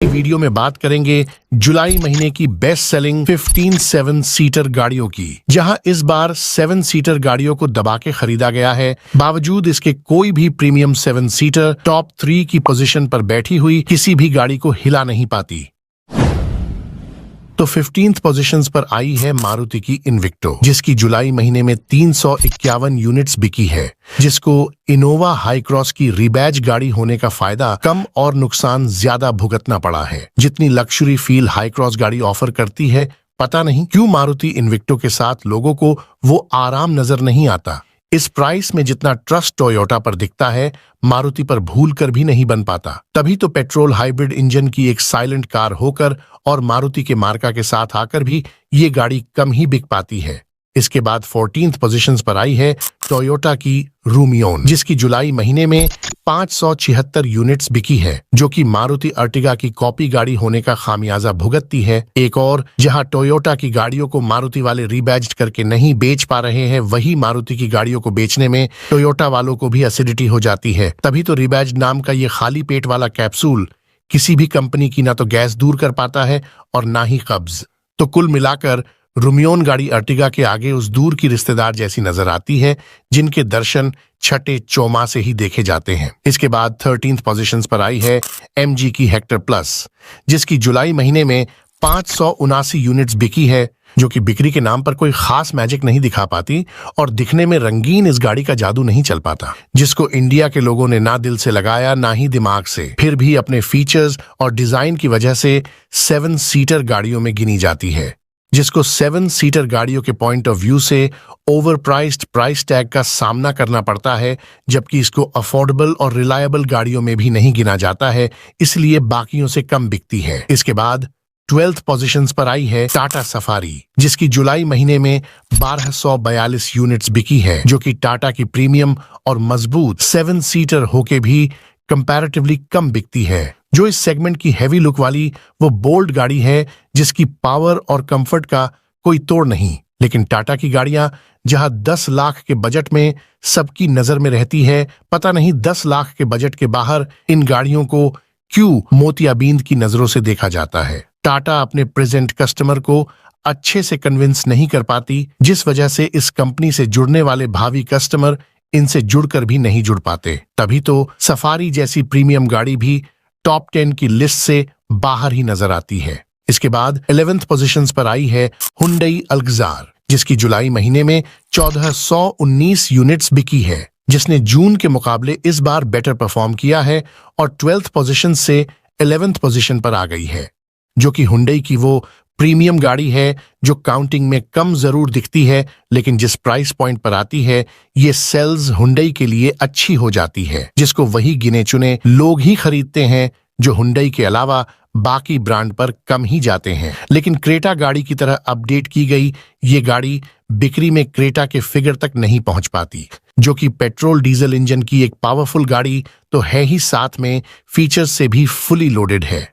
Video में बात करेंगे जुलाई महीने की बेस्ट सेलिंग 15 7 सीटर गाड़ियों की, जहां इस बार 7 सीटर गाड़ियों को दबा के खरीदा गया है। बावजूद इसके कोई भी प्रीमियम 7 सीटर टॉप 3 की पोजीशन पर बैठी हुई किसी भी गाड़ी को हिला नहीं पाती। तो 15th पोजीशंस पर आई है मारुति की इन्विक्टो, जिसकी जुलाई महीने में 351 यूनिट्स बिकी है, जिसको इनोवा हाई क्रॉस की रिबैज गाड़ी होने का फायदा कम और नुकसान ज्यादा भुगतना पड़ा है। जितनी लग्जरी फील हाई क्रॉस गाड़ी ऑफर करती है, पता नहीं क्यों मारुति इन्विक्टो के साथ लोगों को वो आराम नजर नहीं आता। इस प्राइस में जितना ट्रस्ट टोयोटा पर दिखता है, मारुति पर भूल कर भी नहीं बन पाता। तभी तो पेट्रोल हाइब्रिड इंजन की एक साइलेंट कार होकर और मारुति के मार्का के साथ आकर भी ये गाड़ी कम ही बिक पाती है। इसके बाद 14th पोजीशंस पर आई है टोयोटा की रूमियोन, जिसकी जुलाई महीने में 576 यूनिट्स बिकी है, जो कि मारुति अर्टिगा की कॉपी गाड़ी होने का खामियाजा भुगतती है। एक और जहां टोयोटा की गाड़ियों को मारुति वाले रीबैज्ड करके नहीं बेच पा रहे हैं, वही मारुति की गाड़ियों को बेचने में टोयोटा वालों को भी एसिडिटी हो जाती है। तभी तो रीबैज्ड नाम का ये खाली पेट वाला कैप्सूल किसी भी कंपनी की ना तो गैस दूर कर पाता है और ना ही कब्ज। तो कुल मिलाकर रूमियोन गाड़ी अर्टिगा के आगे उस दूर की रिश्तेदार जैसी नजर आती है, जिनके दर्शन छठे चौमा से ही देखे जाते हैं। इसके बाद 13th पोजीशंस पर आई है एमजी की हेक्टर प्लस, जिसकी जुलाई महीने में 579 यूनिट्स बिकी है, जो कि बिक्री के नाम पर कोई खास मैजिक नहीं दिखा पाती और दिखने में रंगीन इस गाड़ी का जादू नहीं चल पाता, जिसको इंडिया के लोगों ने ना दिल से लगाया ना ही दिमाग से। फिर भी अपने फीचर्स और डिजाइन की वजह से 7 सीटर गाड़ियों में गिनी जाती है, जिसको 7 सीटर गाड़ियों के पॉइंट ऑफ व्यू से ओवर प्राइस टैग का सामना करना पड़ता है, जबकि इसको अफोर्डेबल और रिलायबल गाड़ियों में भी नहीं गिना जाता है, इसलिए बाकियों से कम बिकती है। इसके बाद 12th पोजीशंस पर आई है टाटा सफारी, जिसकी जुलाई महीने में 1242 यूनिट्स बिकी है, जो कि टाटा की प्रीमियम और मजबूत 7 सीटर होके भी कंपैरेटिवली कम बिकती है। जो इस सेगमेंट की हैवी लुक वाली वो बोल्ड गाड़ी है, जिसकी पावर और कंफर्ट का कोई तोड़ नहीं। लेकिन टाटा की गाड़ियां जहां 10 लाख के बजट में सबकी नजर में रहती है, पता नहीं 10 लाख के बजट के बाहर इन गाड़ियों को क्यों मोतियाबिंद की नजरों से देखा जाता है। टाटा अपने प्रेजेंट कस्टमर को अच्छे से कन्विंस नहीं कर पाती, जिस वजह से इस कंपनी से जुड़ने वाले भावी कस्टमर इनसे जुड़कर भी नहीं जुड़ पाते। तभी तो सफारी जैसी प्रीमियम गाड़ी भी टॉप 10 की लिस्ट से बाहर ही नजर आती है। इसके बाद 11th पोजीशंस पर आई है हुंडई अल्कजार, जिसकी जुलाई महीने में 1419 यूनिट्स बिकी है, जिसने जून के मुकाबले इस बार बेटर परफॉर्म किया है और 12th पोजीशन से 11th पोजीशन पर आ गई है, जो कि हुंडई की वो प्रीमियम गाड़ी है जो काउंटिंग में कम जरूर दिखती है, लेकिन जिस प्राइस पॉइंट पर आती है ये सेल्स हुंडई के लिए अच्छी हो जाती है, जिसको वही गिने चुने लोग ही खरीदते हैं, जो हुंडई के अलावा बाकी ब्रांड पर कम ही जाते हैं। लेकिन क्रेटा गाड़ी की तरह अपडेट की गई ये गाड़ी बिक्री में क्रेटा के फिगर तक नहीं पहुंच पाती, जो कि पेट्रोल डीजल इंजन की एक पावरफुल गाड़ी तो है ही, साथ में फीचर्स से भी फुली लोडेड है।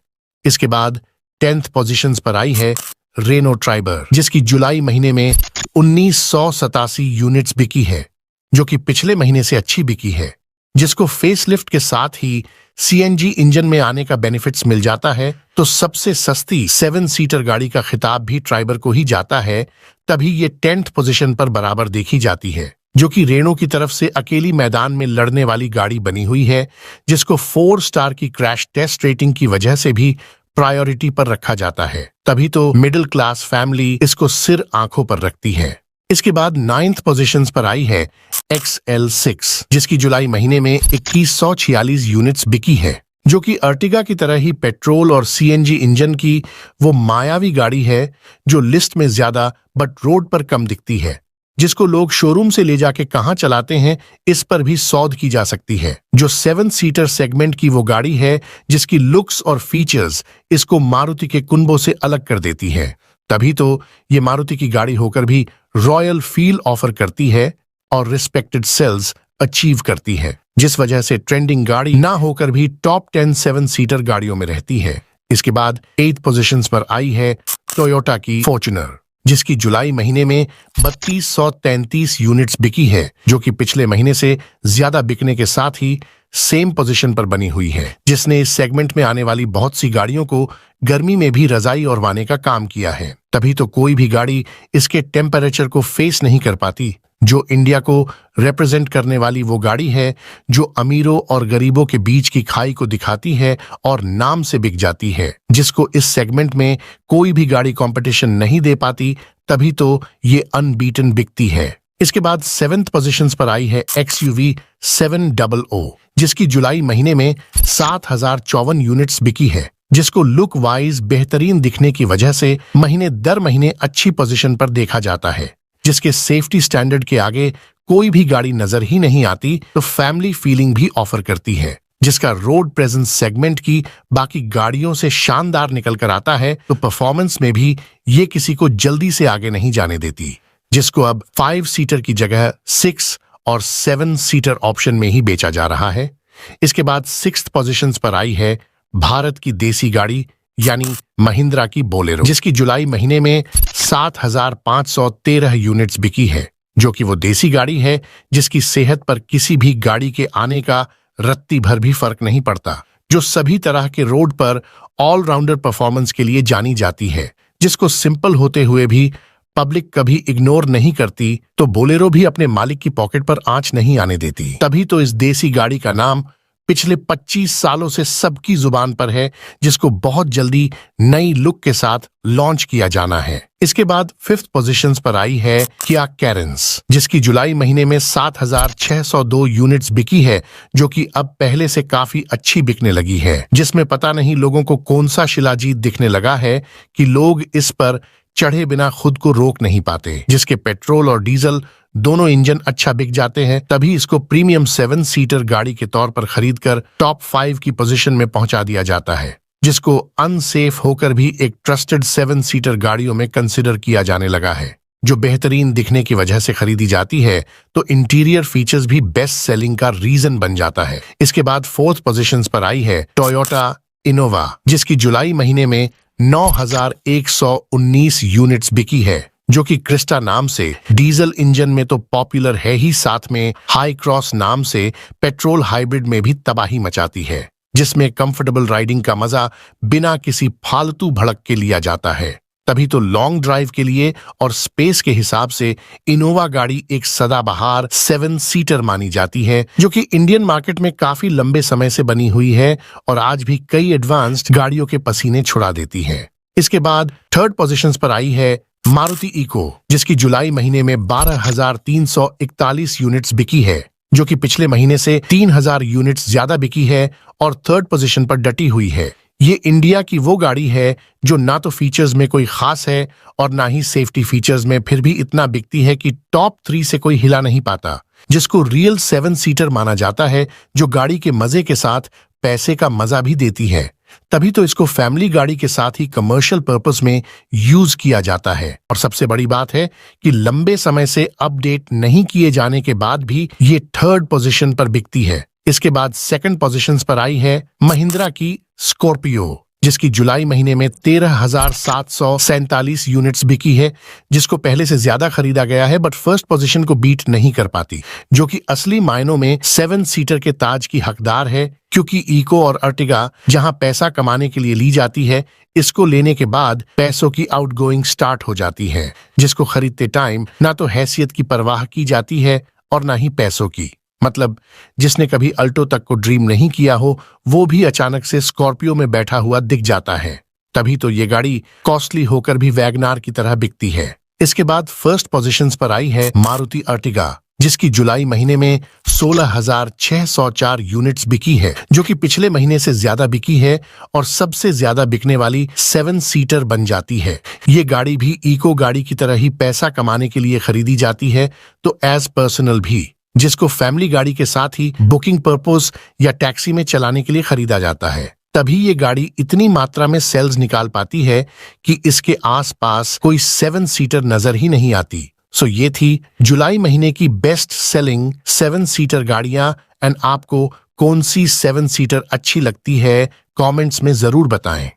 इसके बाद 10th पोजीशंस पर आई है रेनो ट्राइबर, जिसकी जुलाई महीने में 1987 यूनिट्स बिकी है, जो कि पिछले महीने से अच्छी बिकी है, जिसको फेसलिफ्ट के साथ ही सीएनजी इंजन में आने का बेनिफिट्स मिल जाता है। तो सबसे सस्ती 7 सीटर गाड़ी का खिताब भी ट्राइबर को ही जाता है, तभी ये 10th पोजीशन पर बराबर देखी जाती है, जो कि रेनो की तरफ से अकेली मैदान में लड़ने वाली गाड़ी बनी हुई है, जिसको 4 स्टार की क्रैश टेस्ट रेटिंग की वजह से भी प्रायोरिटी पर रखा जाता है। तभी तो मिडिल क्लास फैमिली इसको सिर आंखों पर रखती है। इसके बाद 9th पोजीशंस पर आई है XL6, जिसकी जुलाई महीने में 2146 यूनिट्स बिकी है, जो कि अर्टिगा की तरह ही पेट्रोल और सीएनजी इंजन की वो मायावी गाड़ी है, जो लिस्ट में ज्यादा बट रोड पर कम दिखती है, जिसको लोग शोरूम से ले जाके कहां चलाते हैं इस पर भी सौद की जा सकती है। जो 7 सीटर सेगमेंट की वो गाड़ी है, जिसकी लुक्स और फीचर्स इसको मारुति के कुनबों से अलग कर देती है। तभी तो ये मारुति की गाड़ी होकर भी रॉयल फील ऑफर करती है और रिस्पेक्टेड सेल्स अचीव करती है, जिस वजह से ट्रेंडिंग गाड़ी ना होकर भी टॉप 10 7 सीटर गाड़ियों में रहती है। इसके बाद 8th पोजीशंस पर आई है टोयोटा की फॉर्च्यूनर, जिसकी जुलाई महीने में 3233 यूनिट्स बिकी है, जो कि पिछले महीने से ज्यादा बिकने के साथ ही सेम पोजीशन पर बनी हुई है, जिसने इस सेगमेंट में आने वाली बहुत सी गाड़ियों को गर्मी में भी रजाई ओढ़वाने का काम किया है। तभी तो कोई भी गाड़ी इसके टेम्परेचर को फेस नहीं कर पाती। जो इंडिया को रिप्रेजेंट करने वाली वो गाड़ी है जो अमीरों और गरीबों के बीच की खाई को दिखाती है और नाम से बिक जाती है, जिसको इस सेगमेंट में कोई भी गाड़ी कंपटीशन नहीं दे पाती। तभी तो ये अनबीटन बिकती है। इसके बाद 7th पोजीशंस पर आई है XUV 700, जिसकी जुलाई महीने में 7054 यूनिट्स बिकी है, जिसको लुक वाइज बेहतरीन दिखने की वजह से महीने दर महीने अच्छी पोजीशन पर देखा जाता है, जिसके सेफ्टी स्टैंडर्ड के आगे कोई भी गाड़ी नजर ही नहीं आती, तो फैमिली फीलिंग भी ऑफर करती है, जिसका रोड प्रेजेंस सेगमेंट की बाकी गाड़ियों से शानदार निकल कर आता है, तो परफॉर्मेंस में भी ये किसी को जल्दी से आगे नहीं जाने देती, जिसको अब 5 सीटर की जगह 6 और 7 सीटर ऑप्शन में ही बेचा जा रहा है। इसके बाद 6th पोजीशंस पर आई है भारत की देसी गाड़ी यानी महिंद्रा की बोलेरो, जिसकी जुलाई महीने में 7513 यूनिट्स बिकी है, जो कि वो देसी गाड़ी है जिसकी सेहत पर किसी भी गाड़ी के आने का रत्ती भर भी फर्क नहीं पड़ता, जो सभी तरह के रोड पर ऑलराउंडर परफॉर्मेंस के लिए जानी जाती है, जिसको सिंपल होते हुए भी पब्लिक कभी इग्नोर नहीं करती, तो बोलेरो भी अपने मालिक की पॉकेट पर आंच नहीं आने देती। तभी तो इस देसी गाड़ी का नाम पिछले 25 सालों से सबकी जुबान पर है, जिसको बहुत जल्दी नई लुक के साथ लॉन्च किया जाना है। इसके बाद 5th पोजीशंस पर आई है किया कैरेंस, जिसकी जुलाई महीने में 7602 यूनिट्स बिकी है, जो कि अब पहले से काफी अच्छी बिकने लगी है, जिसमें पता नहीं लोगों को कौन सा शिलाजीत दिखने लगा है कि लोग इस पर चढ़े बिना खुद को रोक नहीं पाते, जिसके पेट्रोल और डीजल दोनों इंजन अच्छा बिक जाते हैं। तभी इसको प्रीमियम 7 सीटर गाड़ी के तौर पर खरीदकर टॉप 5 की पोजीशन में पहुंचा दिया जाता है, जिसको अनसेफ होकर भी एक ट्रस्टेड 7 सीटर गाड़ियों में कंसिडर किया जाने लगा है, जो बेहतरीन दिखने की वजह से खरीदी जाती है, तो इंटीरियर फीचर्स भी बेस्ट सेलिंग का रीजन बन जाता है। इसके बाद 4th पोजीशंस पर आई है टोयोटा इनोवा, जिसकी जुलाई महीने में 9119 यूनिट्स बिकी है, जो कि क्रिस्टा नाम से डीजल इंजन में तो पॉपुलर है ही, साथ में हाई क्रॉस नाम से पेट्रोल हाइब्रिड में भी तबाही मचाती है, जिसमें कंफर्टेबल राइडिंग का मजा बिना किसी फालतू भड़क के लिया जाता है। तभी तो लॉन्ग ड्राइव के लिए और स्पेस के हिसाब से इनोवा गाड़ी एक सदाबहार 7 सीटर मानी जाती है, जो कि इंडियन मार्केट में काफी लंबे समय से बनी हुई है और आज भी कई एडवांस्ड गाड़ियों के पसीने छुड़ा देती है। इसके बाद 3rd पोजीशंस पर आई है मारुति इको, जिसकी जुलाई महीने में 12341 यूनिट्स बिकी है, जो कि पिछले महीने से 3000 यूनिट्स ज्यादा बिकी है और 3rd पोजीशन पर डटी हुई है। ये इंडिया की वो गाड़ी है जो ना तो फीचर्स में कोई खास है और ना ही सेफ्टी फीचर्स में, फिर भी इतना बिकती है कि टॉप 3 से कोई हिला नहीं पाता, जिसको रियल 7 सीटर माना जाता है, जो गाड़ी के मजे के साथ पैसे का मजा भी देती है। तभी तो इसको फैमिली गाड़ी के साथ ही कमर्शियल पर्पस में यूज किया जाता है। और सबसे बड़ी बात है कि लंबे समय से अपडेट नहीं किए जाने के बाद भी ये 3rd पोजीशन पर बिकती है। इसके बाद 2nd पोजीशंस पर आई है महिंद्रा की स्कॉर्पियो, जिसकी जुलाई महीने में 13,747 यूनिट्स बिकी है, जिसको पहले से ज्यादा खरीदा गया है, बट 1st पोजीशन को बीट नहीं कर पाती, जो कि असली मायनों में 7 सीटर के ताज की हकदार है, क्योंकि इको और अर्टिगा जहां पैसा कमाने के लिए ली जाती है, इसको लेने के बाद पैसों की आउटगोइंग स्टार्ट हो जाती है, जिसको खरीदते टाइम ना तो हैसियत की परवाह की जाती है और ना ही पैसों की। मतलब जिसने कभी अल्टो तक को ड्रीम नहीं किया हो, वो भी अचानक से स्कॉर्पियो में बैठा हुआ दिख जाता है। तभी तो ये गाड़ी कॉस्टली होकर भी वैगनार की तरह बिकती है। इसके बाद 1st पोजीशंस पर आई है मारुति अर्टिगा, जिसकी जुलाई महीने में 16,604 यूनिट्स बिकी है, जो कि पिछले महीने से ज्यादा बिकी है और सबसे ज्यादा बिकने वाली 7 सीटर बन जाती है। ये गाड़ी भी इको गाड़ी की तरह ही पैसा कमाने के लिए खरीदी जाती है, तो एज पर्सनल भी, जिसको फैमिली गाड़ी के साथ ही बुकिंग पर्पस या टैक्सी में चलाने के लिए खरीदा जाता है। तभी ये गाड़ी इतनी मात्रा में सेल्स निकाल पाती है कि इसके आसपास कोई 7 सीटर नजर ही नहीं आती। सो ये थी जुलाई महीने की बेस्ट सेलिंग 7 सीटर गाड़ियां। एंड आपको कौन सी 7 सीटर अच्छी लगती है, कमेंट्स में जरूर बताएं।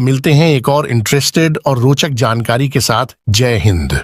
मिलते हैं एक और इंटरेस्टेड और रोचक जानकारी के साथ। जय हिंद।